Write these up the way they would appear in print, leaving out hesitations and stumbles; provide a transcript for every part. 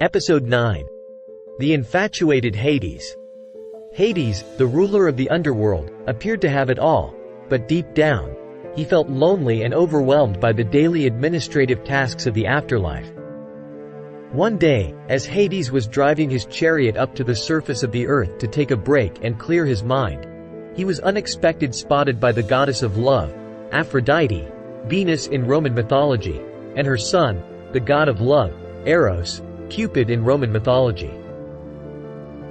Episode 9. The Infatuated Hades. Hades, the ruler of the underworld, appeared to have it all, but deep down, he felt lonely and overwhelmed by the daily administrative tasks of the afterlife. One day, as Hades was driving his chariot up to the surface of the earth to take a break and clear his mind, he was unexpectedly spotted by the goddess of love, Aphrodite, Venus in Roman mythology, and her son, the god of love, Eros, Cupid in Roman mythology.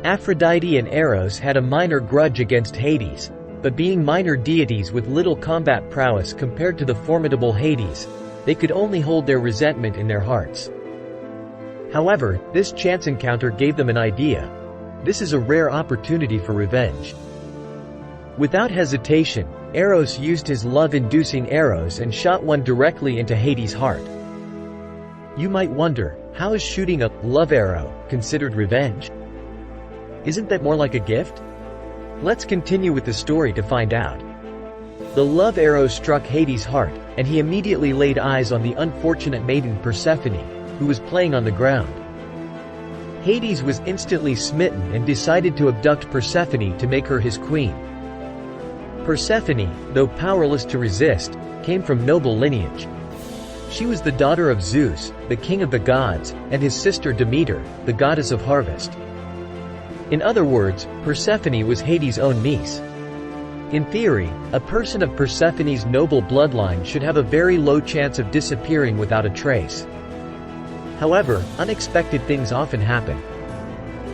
Aphrodite and Eros had a minor grudge against Hades, but being minor deities with little combat prowess compared to the formidable Hades, they could only hold their resentment in their hearts. However, this chance encounter gave them an idea. This is a rare opportunity for revenge. Without hesitation, Eros used his love-inducing arrows and shot one directly into Hades' heart. You might wonder, how is shooting a love arrow considered revenge? Isn't that more like a gift? Let's continue with the story to find out. The love arrow struck Hades' heart, and he immediately laid eyes on the unfortunate maiden Persephone, who was playing on the ground. Hades was instantly smitten and decided to abduct Persephone to make her his queen. Persephone, though powerless to resist, came from noble lineage. She was the daughter of Zeus, the king of the gods, and his sister Demeter, the goddess of harvest. In other words, Persephone was Hades' own niece. In theory, a person of Persephone's noble bloodline should have a very low chance of disappearing without a trace. However, unexpected things often happen.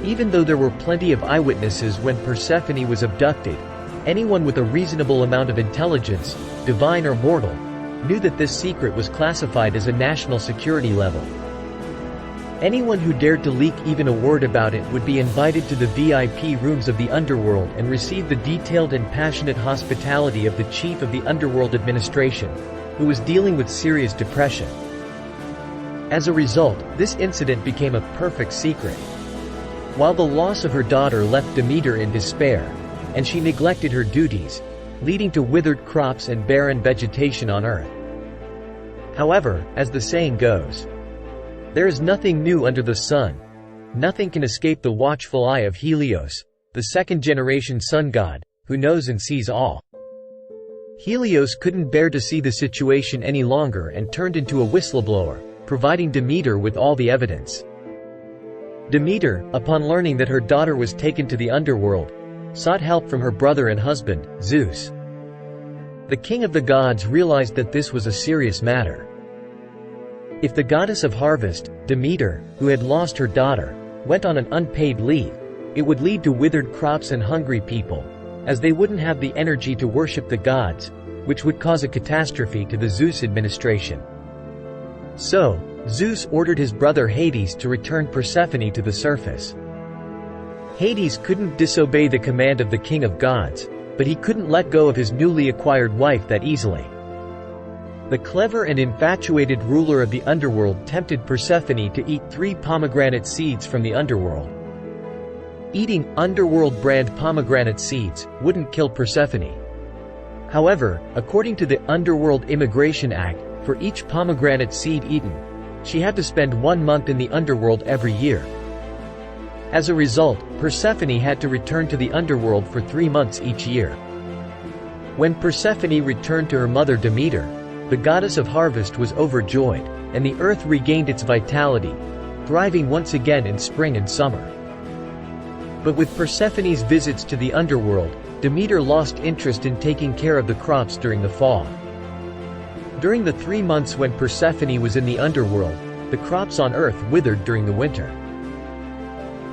Even though there were plenty of eyewitnesses when Persephone was abducted, anyone with a reasonable amount of intelligence, divine or mortal, knew that this secret was classified as a national security level. Anyone who dared to leak even a word about it would be invited to the VIP rooms of the underworld and receive the detailed and passionate hospitality of the chief of the underworld administration, who was dealing with serious depression. As a result, this incident became a perfect secret. While the loss of her daughter left Demeter in despair, and she neglected her duties, leading to withered crops and barren vegetation on earth. However, as the saying goes, there is nothing new under the sun. Nothing can escape the watchful eye of Helios, the second-generation sun god, who knows and sees all. Helios couldn't bear to see the situation any longer and turned into a whistleblower, providing Demeter with all the evidence. Demeter, upon learning that her daughter was taken to the underworld, sought help from her brother and husband, Zeus. The king of the gods realized that this was a serious matter. If the goddess of harvest, Demeter, who had lost her daughter, went on an unpaid leave, it would lead to withered crops and hungry people, as they wouldn't have the energy to worship the gods, which would cause a catastrophe to the Zeus administration. So, Zeus ordered his brother Hades to return Persephone to the surface. Hades couldn't disobey the command of the king of gods, but he couldn't let go of his newly acquired wife that easily. The clever and infatuated ruler of the underworld tempted Persephone to eat 3 pomegranate seeds from the underworld. Eating underworld brand pomegranate seeds wouldn't kill Persephone. However, according to the Underworld Immigration Act, for each pomegranate seed eaten, she had to spend 1 month in the underworld every year. As a result, Persephone had to return to the underworld for 3 months each year. When Persephone returned to her mother Demeter, the goddess of harvest was overjoyed, and the earth regained its vitality, thriving once again in spring and summer. But with Persephone's visits to the underworld, Demeter lost interest in taking care of the crops during the fall. During the 3 months when Persephone was in the underworld, the crops on earth withered during the winter.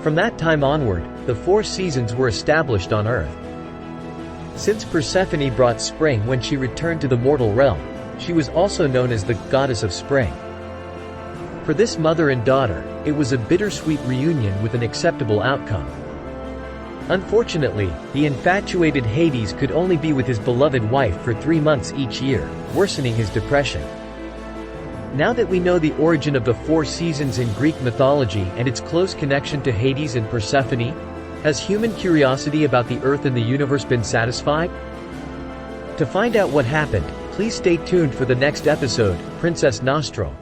From that time onward, the 4 seasons were established on earth. Since Persephone brought spring when she returned to the mortal realm, she was also known as the goddess of spring. For this mother and daughter, it was a bittersweet reunion with an acceptable outcome. Unfortunately, the infatuated Hades could only be with his beloved wife for 3 months each year, worsening his depression. Now that we know the origin of the 4 seasons in Greek mythology and its close connection to Hades and Persephone, has human curiosity about the Earth and the universe been satisfied? To find out what happened, please stay tuned for the next episode, Princess Nostro.